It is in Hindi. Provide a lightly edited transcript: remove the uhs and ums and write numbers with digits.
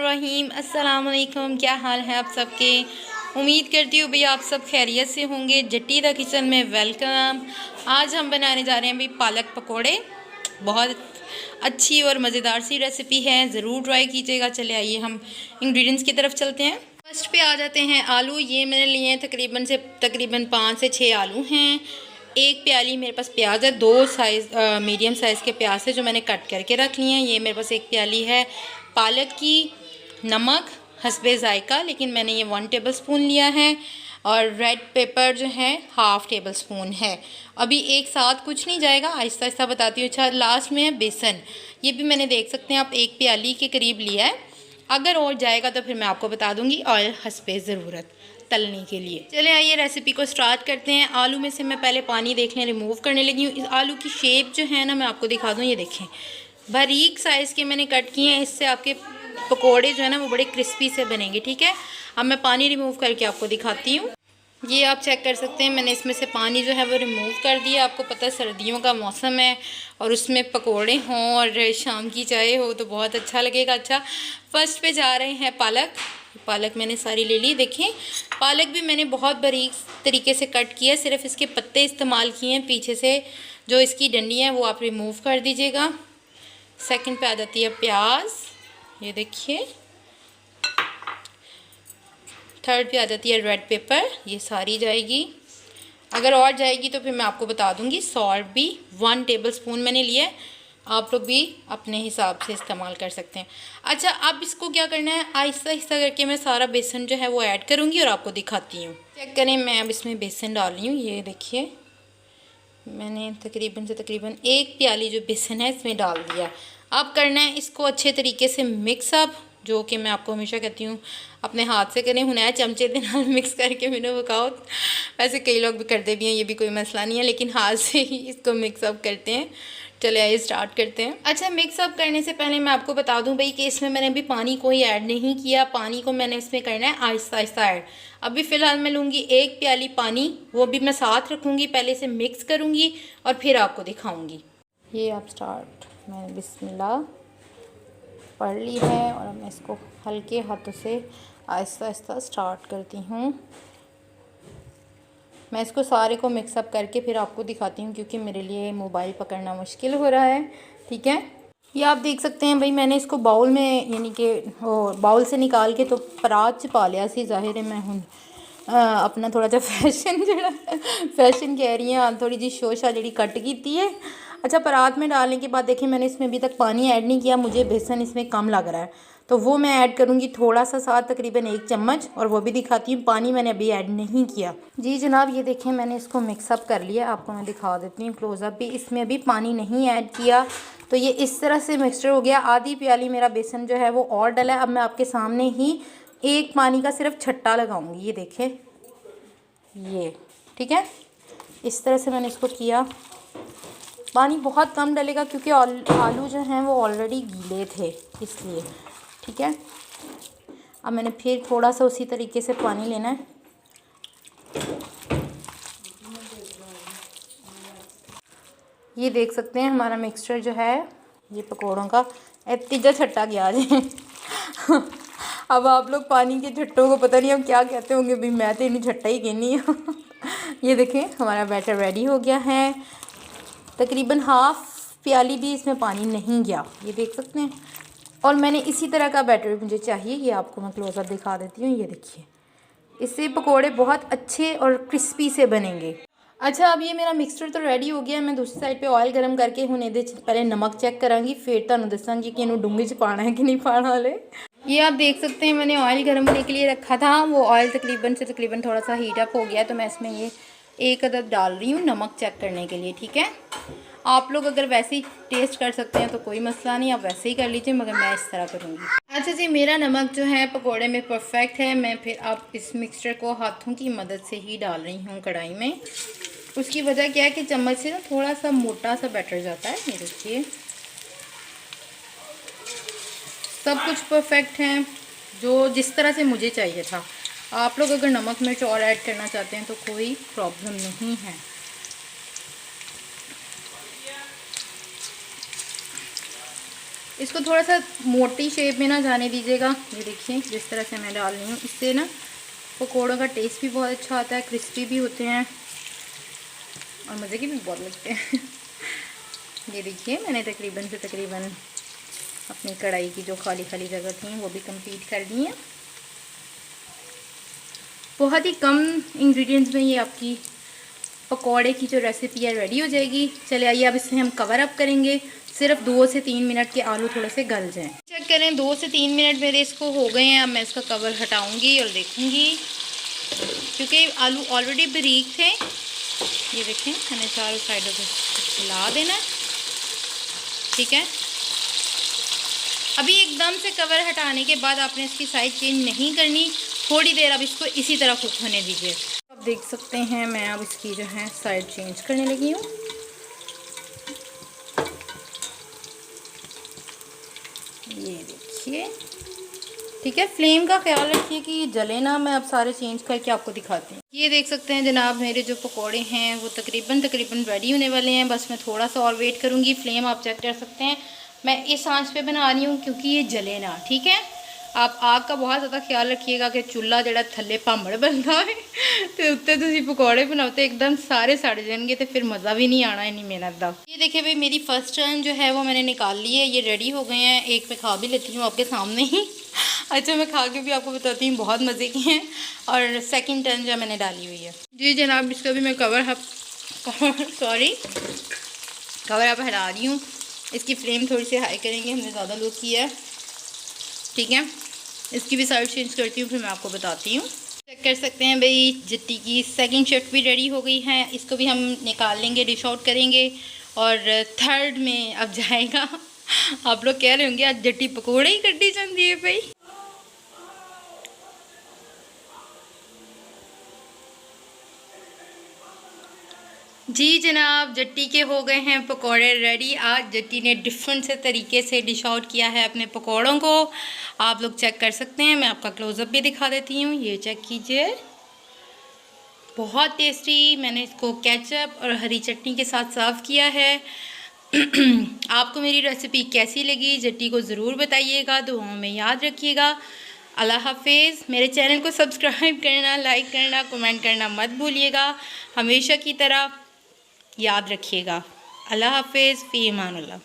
बिस्मिल्लाहिर्रहमानिर्रहीम। अस्सलाम वालेकुम। क्या हाल है आप सबके? उम्मीद करती हूँ भैया आप सब खैरियत से होंगे। जट्टी द किचन में वेलकम। आज हम बनाने जा रहे हैं भाई पालक पकोड़े। बहुत अच्छी और मज़ेदार सी रेसिपी है, ज़रूर ट्राई कीजिएगा। चले आइए हम इंग्रेडिएंट्स की तरफ चलते हैं। फर्स्ट पे आ जाते हैं आलू। ये मैंने लिए हैं तकरीबन 5 से 6 आलू हैं। एक प्याली मेरे पास प्याज है, 2 मीडियम साइज़ के प्याज है जो मैंने कट करके रख लिए हैं। ये मेरे पास एक प्याली है पालक की। नमक हस्बे ज़ायका, लेकिन मैंने ये 1 टेबल स्पून लिया है। और रेड पेपर जो है 1/2 टेबल स्पून है। अभी एक साथ कुछ नहीं जाएगा, आहिस्ता आहिस्ता बताती हूँ। अच्छा, लास्ट में है बेसन। ये भी मैंने देख सकते हैं आप एक प्याली के करीब लिया है। अगर और जाएगा तो फिर मैं आपको बता दूंगी। ऑयल हस्बे ज़रूरत तलने के लिए। चले आइए रेसिपी को स्टार्ट करते हैं। आलू में से मैं पहले पानी देख लें रिमूव करने लगी हूँ। इस आलू की शेप जो है ना, मैं आपको दिखा दूँ। ये देखें, बारीक साइज़ के मैंने कट किए हैं। इससे आपके पकोड़े जो है ना वो बड़े क्रिस्पी से बनेंगे। ठीक है, अब मैं पानी रिमूव करके आपको दिखाती हूँ। ये आप चेक कर सकते हैं, मैंने इसमें से पानी जो है वो रिमूव कर दिया। आपको पता है सर्दियों का मौसम है और उसमें पकोड़े हों और शाम की चाय हो तो बहुत अच्छा लगेगा। अच्छा, फर्स्ट पे जा रहे हैं पालक मैंने सारी ले ली। देखें, पालक भी मैंने बहुत बारीक तरीके से कट किया, सिर्फ इसके पत्ते इस्तेमाल किए हैं। पीछे से जो इसकी डंडी है वो आप रिमूव कर दीजिएगा। सेकंड पे आ जाती है प्याज, ये देखिए। थर्ड पे आ जाती है रेड पेपर, ये सारी जाएगी। अगर और जाएगी तो फिर मैं आपको बता दूंगी। सॉल्ट भी 1 टेबल स्पून मैंने लिया है, आप लोग भी अपने हिसाब से इस्तेमाल कर सकते हैं। अच्छा, अब इसको क्या करना है, आहिस्ता आहिस्ता करके मैं सारा बेसन जो है वो ऐड करूँगी और आपको दिखाती हूँ। चेक करें, मैं अब इसमें बेसन डाल रही हूँ। ये देखिए, मैंने तकरीबन 1 प्याली जो बेसन है इसमें डाल दिया। अब करना है इसको अच्छे तरीके से मिक्स अप, जो कि मैं आपको हमेशा कहती हूँ अपने हाथ से करें, हुन है चमचे के नाल मिक्स करके मैंने पकाओ। वैसे कई लोग भी करते भी हैं, ये भी कोई मसला नहीं है, लेकिन हाथ से ही इसको मिक्स अप करते हैं। चले आइए स्टार्ट करते हैं। अच्छा, मिक्स अप करने से पहले मैं आपको बता दूं भाई कि इसमें मैंने अभी पानी कोई ऐड नहीं किया। पानी को मैंने इसमें करना है आहिस्ता आहिस्ता ऐड। अभी फ़िलहाल मैं लूँगी 1 प्याली पानी, वो भी मैं साथ रखूँगी। पहले से मिक्स करूँगी और फिर आपको दिखाऊँगी। ये आप स्टार्ट, मैंने बिस्मिल्लाह पढ़ ली है और मैं इसको हल्के हाथों से आहिस्ता आहिस्ता स्टार्ट करती हूँ। मैं इसको सारे को मिक्सअप करके फिर आपको दिखाती हूँ, क्योंकि मेरे लिए मोबाइल पकड़ना मुश्किल हो रहा है। ठीक है, ये आप देख सकते हैं भाई, मैंने इसको बाउल में यानी कि बाउल से निकाल के तो परात च पा लिया सी। जाहिर है मैं हूँ अपना थोड़ा जा फैशन जड़ा फैशन कह रही हैं, थोड़ी जी शोशा जी कट की है। अच्छा, परात में डालने के बाद देखिए मैंने इसमें अभी तक पानी ऐड नहीं किया। मुझे बेसन इसमें कम लग रहा है तो वो मैं ऐड करूँगी थोड़ा सा, साथ तकरीबन 1 चम्मच, और वो भी दिखाती हूँ। पानी मैंने अभी ऐड नहीं किया। जी जनाब, ये देखें मैंने इसको मिक्सअप कर लिया। आपको मैं दिखा देती हूँ क्लोज़अप भी। इसमें अभी पानी नहीं ऐड किया, तो ये इस तरह से मिक्सचर हो गया। आधी प्याली मेरा बेसन जो है वो और डला है। अब मैं आपके सामने ही 1 पानी का सिर्फ छट्टा लगाऊंगी। ये देखें, ये ठीक है, इस तरह से मैंने इसको किया। पानी बहुत कम डलेगा क्योंकि आलू जो हैं वो ऑलरेडी गीले थे, इसलिए। ठीक है, अब मैंने फिर थोड़ा सा उसी तरीके से पानी लेना है। ये देख सकते हैं हमारा मिक्सचर जो है ये पकोड़ों का तीजा छट्टा गया जी अब आप लोग पानी के छट्टों को पता नहीं अब क्या कहते होंगे, भाई मैं तो इन्हें छट्टा ही कहनी हूँ ये देखें हमारा बैटर रेडी हो गया है। तकरीबन 1/2 प्याली भी इसमें पानी नहीं गया, ये देख सकते हैं। और मैंने इसी तरह का बैटर मुझे चाहिए। ये आपको मैं क्लोज़अप दिखा देती हूँ। ये देखिए, इससे पकोड़े बहुत अच्छे और क्रिस्पी से बनेंगे। अच्छा, अब ये मेरा मिक्सचर तो रेडी हो गया। मैं दूसरी साइड पे ऑयल गर्म करके हुन ये पहले नमक चेक करांगी, फिर तुहानू दसांगी कि इन्हू डूंगे च पाना है कि नहीं पाना वाले। ये आप देख सकते हैं मैंने ऑयल गर्म होने के लिए रखा था। वो ऑयल तकरीबन थोड़ा सा हीट अप हो गया, तो मैं इसमें ये 1 अदद डाल रही हूँ नमक चेक करने के लिए। ठीक है, आप लोग अगर वैसे ही टेस्ट कर सकते हैं तो कोई मसला नहीं, आप वैसे ही कर लीजिए, मगर मैं इस तरह करूँगी। अच्छा जी, मेरा नमक जो है पकोड़े में परफेक्ट है। मैं फिर अब इस मिक्सचर को हाथों की मदद से ही डाल रही हूँ कढ़ाई में। उसकी वजह क्या है कि चम्मच से ना थोड़ा सा मोटा सा बैटर जाता है। ये देखिए, सब कुछ परफेक्ट है जो जिस तरह से मुझे चाहिए था। आप लोग अगर नमक मिर्च और ऐड करना चाहते हैं तो कोई प्रॉब्लम नहीं है। इसको थोड़ा सा मोटी शेप में ना जाने दीजिएगा। ये देखिए जिस तरह से मैं डाल रही हूँ, इससे ना पकोड़ों का टेस्ट भी बहुत अच्छा आता है, क्रिस्पी भी होते हैं और मज़े के भी बहुत लगते हैं। ये देखिए मैंने तकरीबन से तकरीबन अपनी कढ़ाई की जो खाली खाली जगह थी वो भी कंप्लीट कर दी है। बहुत ही कम इंग्रेडिएंट्स में ये आपकी पकोड़े की जो रेसिपी है रेडी हो जाएगी। चले आइए अब इसे हम कवर अप करेंगे। सिर्फ 2 से 3 मिनट के आलू थोड़े से गल जाएं। चेक करें 2 से 3 मिनट मेरे इसको हो गए हैं। अब मैं इसका कवर हटाऊंगी और देखूंगी, क्योंकि आलू ऑलरेडी बारीक थे। ये देखें मैंने चारों साइडों पे हिला देना, ठीक है। अभी एकदम से कवर हटाने के बाद आपने इसकी साइड चेंज नहीं करनी, थोड़ी देर अब इसको इसी तरह कुक होने दीजिए। अब देख सकते हैं मैं अब इसकी जो है साइड चेंज करने लगी हूँ। ये देखिए, ठीक है। फ्लेम का ख्याल रखिए कि ये जले ना। मैं अब सारे चेंज करके आपको दिखाती हूँ। ये देख सकते हैं जनाब मेरे जो पकोड़े हैं वो तकरीबन रेडी होने वाले हैं। बस मैं थोड़ा सा और वेट करूँगी। फ्लेम आप चेक कर सकते हैं, मैं इस आंच पे बना रही हूँ क्योंकि ये जले ना, ठीक है। आप आग का बहुत ज़्यादा ख्याल रखिएगा कि चूल्हा जड़ा थल्ले भामड़ बनता है तो उत्ते तुसी पकौड़े बनाते एकदम सारे सड़ जाएंगे तो फिर मज़ा भी नहीं आना इन्नी मेहनत का। ये देखिए भाई मेरी फर्स्ट टर्न जो है वो मैंने निकाल ली है। ये रेडी हो गए हैं। एक मैं खा भी लेती हूँ आपके सामने ही। अच्छा मैं खा के भी आपको बताती हूँ, बहुत मज़े की हैं। और सेकंड टर्न जो मैंने डाली हुई है। जी जनाब इसका भी मैं कवर अप हटा रही हूँ। इसकी फ्लेम थोड़ी सी हाई करेंगे, हमने ज़्यादा लो किया है, ठीक है। इसकी भी साइड चेंज करती हूँ फिर मैं आपको बताती हूँ। चेक कर सकते हैं भाई जट्टी की सेकंड शिफ्ट भी रेडी हो गई है। इसको भी हम निकाल लेंगे, डिश आउट करेंगे। और थर्ड में अब जाएगा आप लोग कह रहे होंगे आज जट्टी पकौड़े ही कड्डी जाती है भाई। जी जनाब जट्टी के हो गए हैं पकोड़े रेडी। आज जट्टी ने डिफरेंट से तरीके से डिश आउट किया है अपने पकोड़ों को। आप लोग चेक कर सकते हैं, मैं आपका क्लोज़अप भी दिखा देती हूँ। ये चेक कीजिए, बहुत टेस्टी। मैंने इसको केचप और हरी चटनी के साथ सर्व किया है। आपको मेरी रेसिपी कैसी लगी जट्टी को ज़रूर बताइएगा, दुआओं में याद रखिएगा। अल्लाह हाफिज़। मेरे चैनल को सब्सक्राइब करना, लाइक करना, कमेंट करना मत भूलिएगा। हमेशा की तरह याद रखिएगा। अल्लाह हाफिज़, फ़ी अमान अल्लाह।